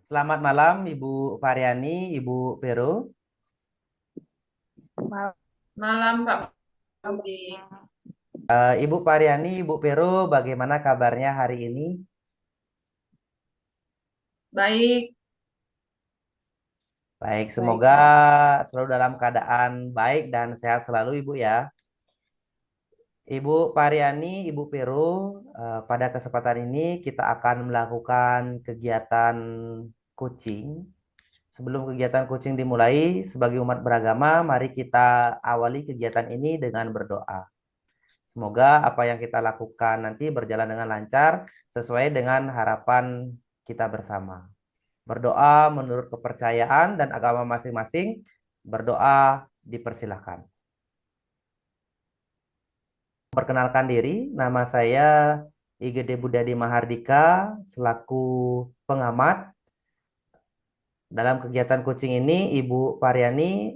Selamat malam Ibu Variani, Ibu Vero. Malam Pak Budi. Ibu Variani, Ibu Vero, bagaimana kabarnya hari ini? Baik, Baik, Baik, semoga Pak. selalu dalam keadaan baik dan sehat selalu Ibu ya. Ibu Variani, Ibu Vero, pada kesempatan ini kita akan melakukan kegiatan coaching. Sebelum kegiatan coaching dimulai, sebagai umat beragama, mari kita awali kegiatan ini dengan berdoa. Semoga apa yang kita lakukan nanti berjalan dengan lancar sesuai dengan harapan kita bersama. Berdoa menurut kepercayaan dan agama masing-masing. Berdoa dipersilahkan. Perkenalkan diri, nama saya Igede Budadi Mahardika selaku pengamat. Dalam kegiatan coaching ini, Ibu Variani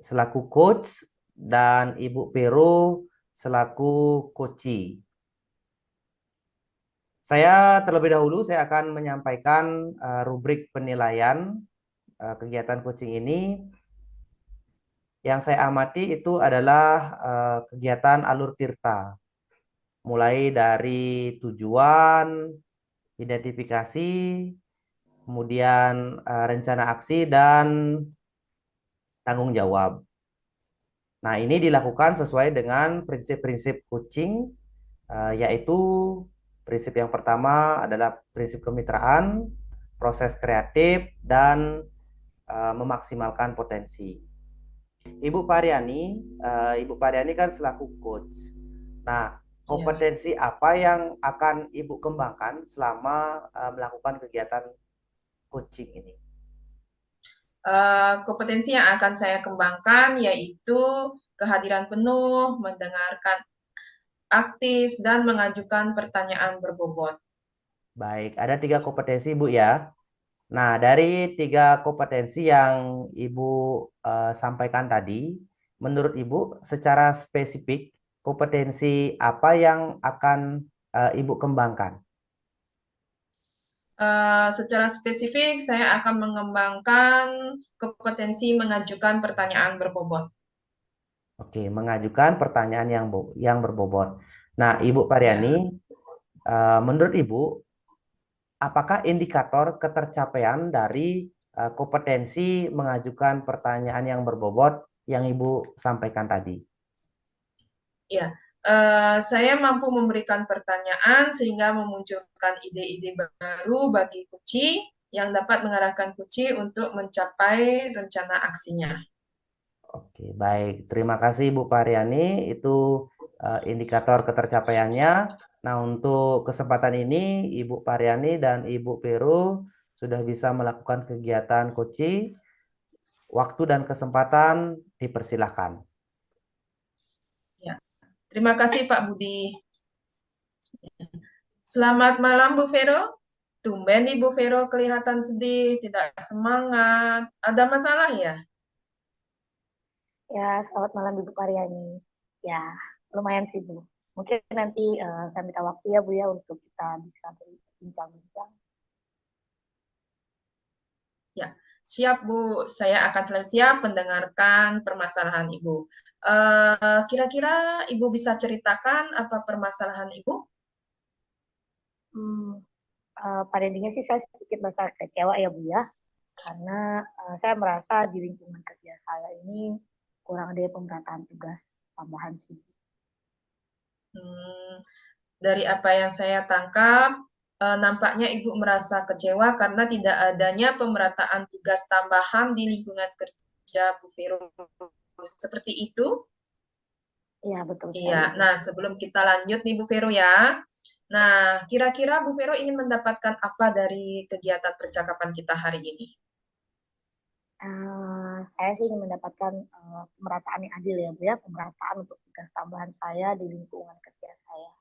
selaku coach dan Ibu Peru selaku coachee. Terlebih dahulu saya akan menyampaikan rubrik penilaian kegiatan coaching ini. Yang saya amati itu adalah kegiatan alur tirta, mulai dari tujuan, identifikasi, kemudian rencana aksi dan tanggung jawab. Nah, ini dilakukan sesuai dengan prinsip-prinsip coaching, yaitu prinsip yang pertama adalah prinsip kemitraan, proses kreatif, dan memaksimalkan potensi. Ibu Pariani kan selaku coach. Nah, ya. kompetensi apa yang akan Ibu kembangkan selama melakukan kegiatan coaching ini? Kompetensi yang akan saya kembangkan yaitu kehadiran penuh, mendengarkan aktif, dan mengajukan pertanyaan berbobot. Baik, ada 3 kompetensi Bu ya. Nah, dari 3 kompetensi yang Ibu sampaikan tadi, menurut Ibu secara spesifik kompetensi apa yang akan Ibu kembangkan? Secara spesifik, saya akan mengembangkan kompetensi mengajukan pertanyaan berbobot. Oke, mengajukan pertanyaan yang berbobot. Nah, Ibu Ya. Pariani, menurut Ibu, apakah indikator ketercapaian dari kompetensi mengajukan pertanyaan yang berbobot yang Ibu sampaikan tadi? Ya, saya mampu memberikan pertanyaan sehingga memunculkan ide-ide baru bagi Kuci yang dapat mengarahkan Kuci untuk mencapai rencana aksinya. Oke, baik. Terima kasih Bu Pariani. Itu indikator ketercapaiannya. Nah, untuk kesempatan ini, Ibu Pariani dan Ibu Peru sudah bisa melakukan kegiatan coaching. Waktu dan kesempatan dipersilahkan. Ya. Terima kasih Pak Budi. Selamat malam Bu Vero. Tumben Ibu Vero kelihatan sedih, tidak semangat. Ada masalah ya? Ya, selamat malam Ibu Karyani. Ya, lumayan sih Bu. Mungkin nanti saya minta waktu ya Bu ya untuk kita bisa berbincang-bincang. Ya, siap Bu. Saya akan selalu siap mendengarkan permasalahan Ibu. Kira-kira Ibu bisa ceritakan apa permasalahan Ibu? Hmm, pada intinya sih saya sedikit merasa kecewa ya Bu ya, karena saya merasa di lingkungan kerja saya ini kurang ada pemerataan tugas tambahan sih. Hmm, dari apa yang saya tangkap, nampaknya Ibu merasa kecewa karena tidak adanya pemerataan tugas tambahan di lingkungan kerja Bu Vero. Seperti itu? Iya, betul Iya. sekali Bu. Nah, sebelum kita lanjut nih Bu Vero ya. Nah, kira-kira Bu Vero ingin mendapatkan apa dari kegiatan percakapan kita hari ini? Saya sih ingin mendapatkan pemerataan yang adil ya Bu ya, pemerataan untuk tugas tambahan saya di lingkungan kerja saya.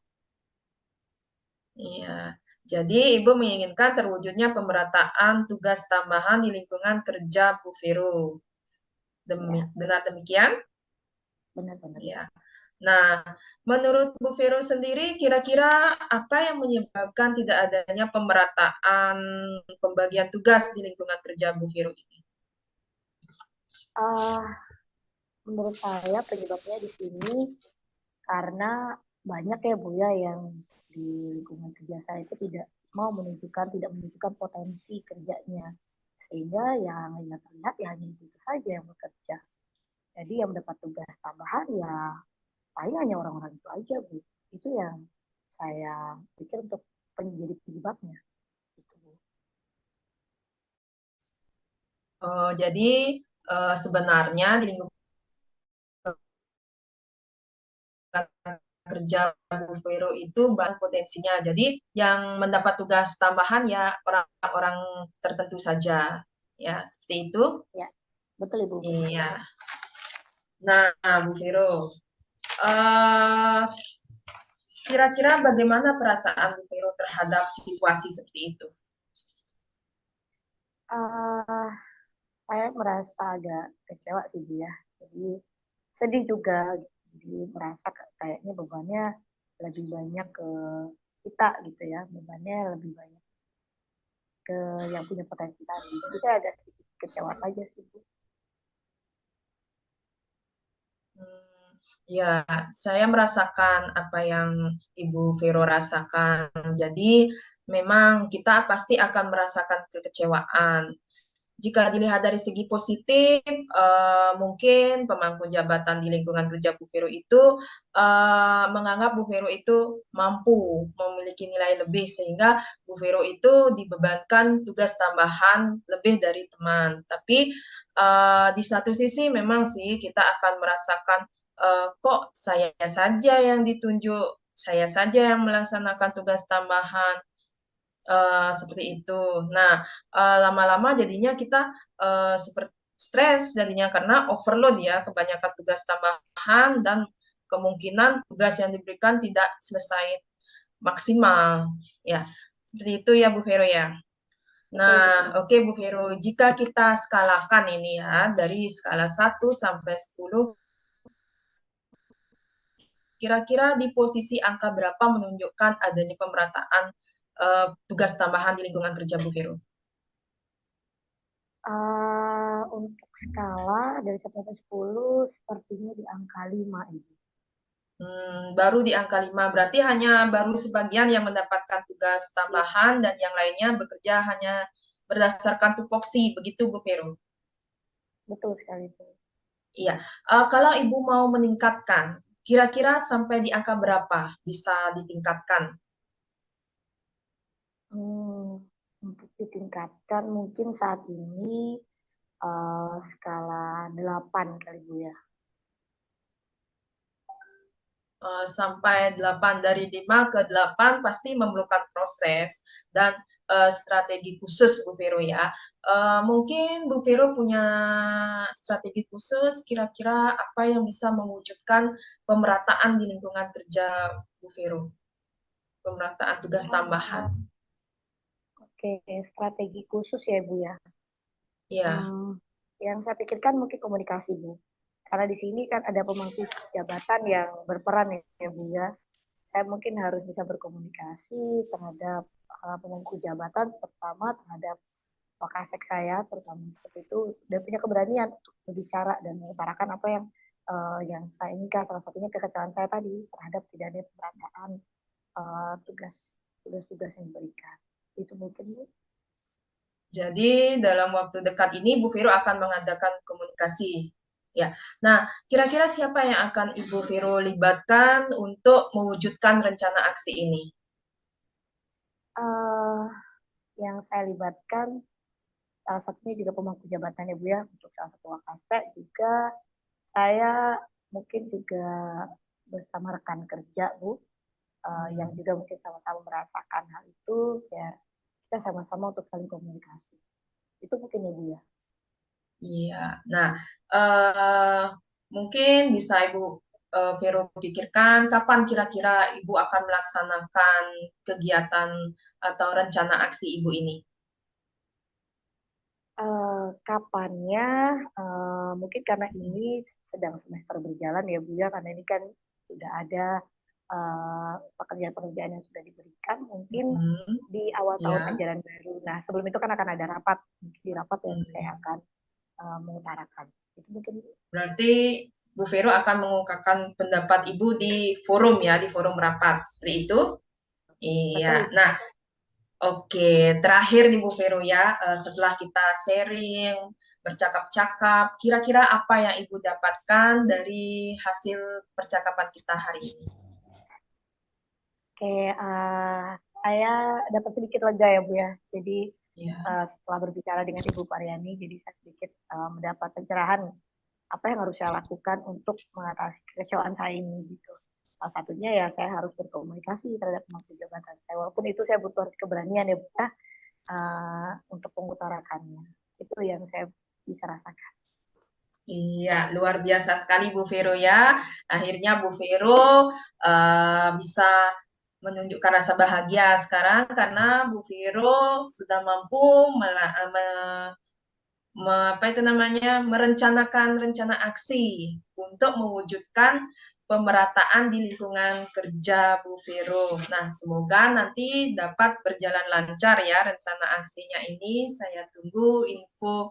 Iya. Jadi Ibu menginginkan terwujudnya pemerataan tugas tambahan di lingkungan kerja Bu Vero. Ya, Benar demikian? benar-benar. Ya. Nah, menurut Bu Vero sendiri, kira-kira apa yang menyebabkan tidak adanya pemerataan pembagian tugas di lingkungan kerja Bu Vero ini? Uh, Menurut saya penyebabnya di sini karena banyak ya Bu ya yang di lingkungan kerja saya itu tidak menunjukkan potensi kerjanya, sehingga yang terlihat ya hanya itu saja yang bekerja. Jadi yang mendapat tugas tambahan ya paling hanya orang-orang itu aja Bu. Itu yang saya pikir untuk menjadi penyebabnya. Gitu, Bu. Jadi sebenarnya di lingkungan kerja Bu Vero itu banyak potensinya. Jadi yang mendapat tugas tambahan ya orang-orang tertentu saja. Ya, seperti itu. Ya, betul Ibu, betul. Iya. Nah, Bu Vero, eh, kira-kira bagaimana perasaan Bu Vero terhadap situasi seperti itu? Uh, saya merasa agak kecewa sih Bu ya. Jadi sedih juga. Jadi merasa kayaknya bebannya lebih banyak ke kita gitu ya. Bebannya lebih banyak ke yang punya potensi tadi. Jadi saya agak sedikit kecewa saja sih Bu. Hmm, ya, saya merasakan apa yang Ibu Vero rasakan. Jadi, memang kita pasti akan merasakan kekecewaan. Jika dilihat dari segi positif, mungkin pemangku jabatan di lingkungan kerja Bu Vero itu menganggap Bu Vero itu mampu memiliki nilai lebih sehingga Bu Vero itu dibebankan tugas tambahan lebih dari teman. Tapi di satu sisi memang sih kita akan merasakan kok saya saja yang ditunjuk, saya saja yang melaksanakan tugas tambahan seperti itu. Nah, lama-lama jadinya kita seperti stres jadinya karena overload ya, kebanyakan tugas tambahan dan kemungkinan tugas yang diberikan tidak selesai maksimal. Ya, seperti itu ya Bu Vero ya. Betul, Nah, betul. oke Bu Vero, jika kita skalakan ini ya, dari skala 1 sampai 10, kira-kira di posisi angka berapa menunjukkan adanya pemerataan tugas tambahan di lingkungan kerja Bu Vero? Untuk skala dari 1 sampai 10 sepertinya di angka 5 ini. Baru di angka 5, berarti hanya baru sebagian yang mendapatkan tugas Iya, tambahan dan yang lainnya bekerja hanya berdasarkan tupoksi, begitu Bu Vero? betul sekali itu. Iya, kalau Ibu mau meningkatkan, kira-kira sampai di angka berapa bisa ditingkatkan? Hmm, untuk ditingkatkan mungkin saat ini skala 8 kali Bu ya. Sampai 8, dari 5 ke 8 pasti memerlukan proses dan strategi khusus Bu Vero ya. Mungkin Bu Vero punya strategi khusus kira-kira apa yang bisa mewujudkan pemerataan di lingkungan kerja Bu Vero, pemerataan tugas tambahan. Oke, strategi khusus ya Bu ya. Ya, Hmm, yang saya pikirkan mungkin komunikasi Bu. Karena di sini kan ada pemangku jabatan yang berperan ya Bu ya. Saya mungkin harus bisa berkomunikasi terhadap pemangku jabatan, terutama terhadap Wakasek saya, terutama seperti itu, dan punya keberanian untuk berbicara dan mengutarakan apa yang saya inginkan. Salah satunya kekecewaan saya tadi terhadap tidak ada pemerataan tugas-tugas yang diberikan. Itu mungkin Bu. jadi dalam waktu dekat ini Bu Vero akan mengadakan komunikasi. Ya. Nah, kira-kira siapa yang akan Ibu Vero libatkan untuk mewujudkan rencana aksi ini? Uh, yang saya libatkan salah satunya juga pemangku jabatan ya Bu ya, untuk salah satu Wakasek juga saya mungkin juga bersama rekan kerja Bu, yang juga mungkin sama-sama merasakan hal itu, ya kita sama-sama untuk saling komunikasi. Itu mungkin ya Bu ya. Iya. Nah, eh, mungkin bisa Ibu Vero pikirkan kapan kira-kira Ibu akan melaksanakan kegiatan atau rencana aksi Ibu ini. Kapannya, mungkin karena ini sedang semester berjalan ya Bu ya, karena ini kan sudah ada pekerjaan-pekerjaan yang sudah diberikan mungkin di awal tahun Ya. ajaran baru. Nah, sebelum itu kan akan ada rapat. Di rapat yang saya akan mengutarakan. Itu mungkin Berarti Bu Vero akan mengungkapkan pendapat Ibu di forum ya, di forum rapat. Seperti itu? Iya. betul. Nah, oke. Terakhir nih Bu Vero ya, setelah kita sharing, bercakap-cakap, kira-kira apa yang Ibu dapatkan dari hasil percakapan kita hari ini? Oke, saya dapat sedikit lega ya Bu ya. Jadi Ya. setelah berbicara dengan Ibu Paryani, jadi saya sedikit mendapat pencerahan apa yang harus saya lakukan untuk mengatasi kekecewaan saya ini gitu. Salah satunya ya saya harus berkomunikasi terhadap pemangku jabatan saya. Walaupun itu saya butuh keberanian ya Bu ya, untuk mengutarakannya. Itu yang saya bisa rasakan. Iya, luar biasa sekali Bu Vero ya. Akhirnya Bu Vero bisa menunjukkan rasa bahagia sekarang karena Bu Vero sudah mampu merencanakan rencana aksi untuk mewujudkan pemerataan di lingkungan kerja Bu Vero. Nah, semoga nanti dapat berjalan lancar ya rencana aksinya ini. Saya tunggu info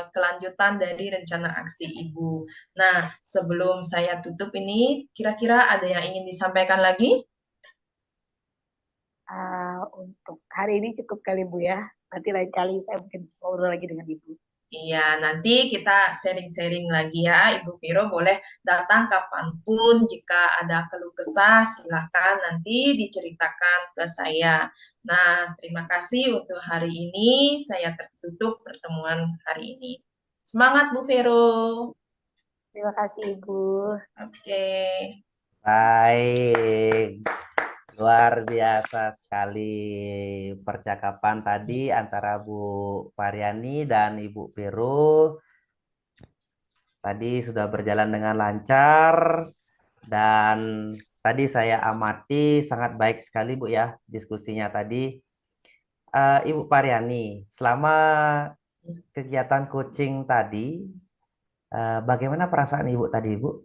kelanjutan dari rencana aksi Ibu. Nah, sebelum saya tutup ini, kira-kira ada yang ingin disampaikan lagi? Untuk hari ini cukup kali Bu ya. Nanti lain kali saya mungkin ngobrol lagi dengan Ibu. Iya, nanti kita sharing-sharing lagi ya. Ibu Vero boleh datang kapanpun. Jika ada keluh kesah, silakan nanti diceritakan ke saya. Nah, terima kasih untuk hari ini. Saya tertutup pertemuan hari ini. Semangat Bu Vero. Terima kasih Ibu. Oke. Baik. Luar biasa sekali percakapan tadi antara Bu Paryani dan Ibu Vero. Tadi sudah berjalan dengan lancar dan tadi saya amati sangat baik sekali Bu ya diskusinya tadi. Ibu Paryani, selama kegiatan coaching tadi, bagaimana perasaan Ibu tadi, Bu?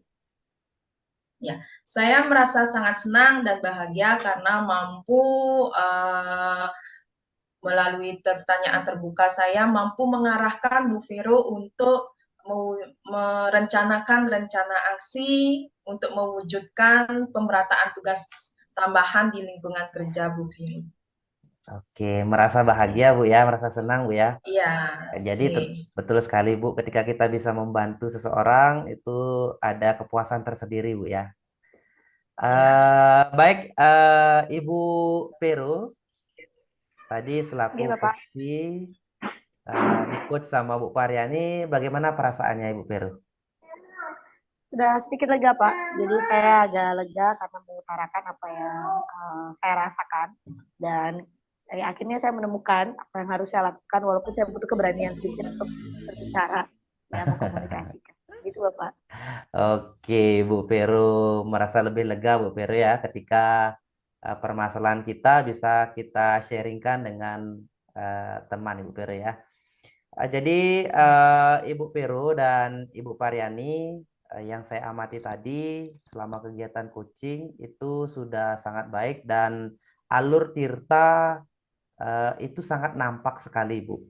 Ya, saya merasa sangat senang dan bahagia karena mampu melalui pertanyaan terbuka saya mampu mengarahkan Bu Vero untuk merencanakan rencana aksi untuk mewujudkan pemerataan tugas tambahan di lingkungan kerja Bu Vero. Oke, merasa bahagia Bu ya, merasa senang Bu ya. Iya, Jadi betul sekali Bu, ketika kita bisa membantu seseorang itu ada kepuasan tersendiri Bu ya. Baik, Ibu Vero, tadi selaku Oke, Bapak. coach di coach sama Bu Paryani, bagaimana perasaannya Ibu Vero? Sudah sedikit lega Pak, jadi saya agak lega karena mengutarakan apa yang saya rasakan dan akhirnya saya menemukan apa yang harus saya lakukan walaupun saya butuh keberanian sedikit untuk berbicara ya mengkomunikasikan gitu Bapak. Oke, Bu Vero merasa lebih lega Bu Vero ya ketika permasalahan kita bisa kita sharingkan dengan teman Ibu Vero ya. Jadi Ibu Vero dan Ibu Paryani yang saya amati tadi selama kegiatan coaching itu sudah sangat baik dan alur Tirta itu sangat nampak sekali Bu.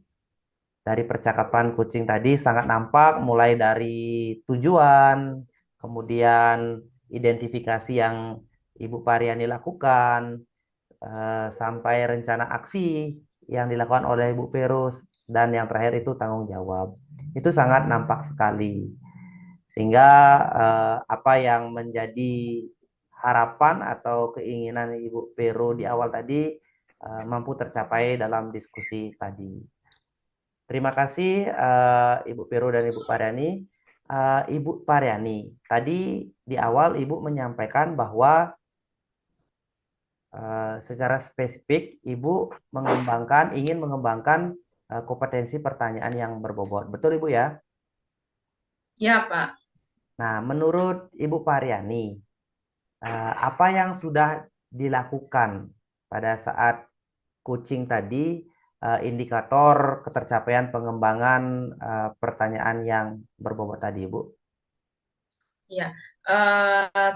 Dari percakapan coaching tadi sangat nampak mulai dari tujuan, kemudian identifikasi yang Ibu Paryani lakukan, sampai rencana aksi yang dilakukan oleh Ibu Perus, dan yang terakhir itu tanggung jawab. Itu sangat nampak sekali. Sehingga apa yang menjadi harapan atau keinginan Ibu Peru di awal tadi mampu tercapai dalam diskusi tadi. Terima kasih Ibu Peru dan Ibu Paryani. Ibu Paryani, tadi di awal Ibu menyampaikan bahwa secara spesifik Ibu ingin mengembangkan kompetensi pertanyaan yang berbobot. Betul Ibu ya? Ya Pak. Nah, menurut Ibu Paryani, apa yang sudah dilakukan pada saat coaching tadi, indikator ketercapaian pengembangan pertanyaan yang berbobot tadi, Ibu? Ya,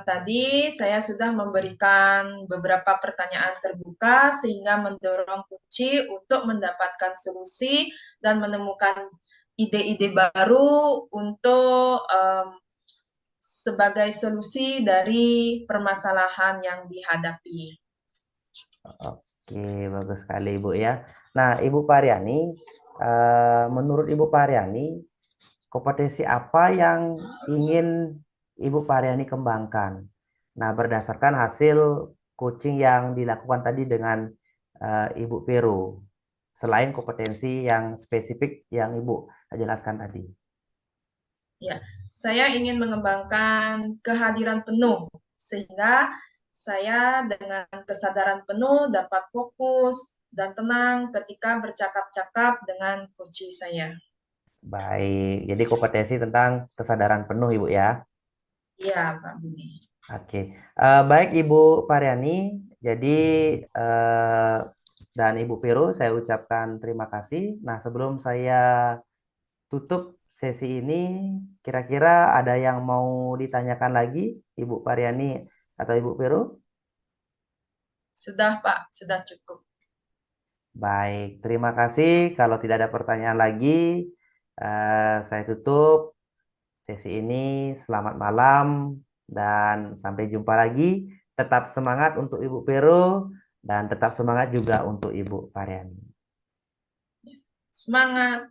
tadi saya sudah memberikan beberapa pertanyaan terbuka sehingga mendorong Puci untuk mendapatkan solusi dan menemukan ide-ide baru untuk sebagai solusi dari permasalahan yang dihadapi. Oke, bagus sekali Ibu ya. Nah, Ibu Pariani, menurut Ibu Pariani, kompetensi apa yang ingin Ibu Pariani kembangkan? Nah, berdasarkan hasil coaching yang dilakukan tadi dengan Ibu Peru, selain kompetensi yang spesifik yang Ibu jelaskan tadi. Ya, saya ingin mengembangkan kehadiran penuh sehingga saya dengan kesadaran penuh dapat fokus dan tenang ketika bercakap-cakap dengan coach saya. Baik, jadi kompetensi tentang kesadaran penuh Ibu ya. Iya, Pak Budi. Oke, baik Ibu Pariani. Jadi dan Ibu Peru, saya ucapkan terima kasih. Nah, sebelum saya tutup sesi ini, kira-kira ada yang mau ditanyakan lagi, Ibu Pariani atau Ibu Peru? Sudah, Pak, sudah cukup. Baik, terima kasih. Kalau tidak ada pertanyaan lagi, saya tutup sesi ini. Selamat malam dan sampai jumpa lagi. Tetap semangat untuk Ibu Peru dan tetap semangat juga untuk Ibu Pariani. Semangat.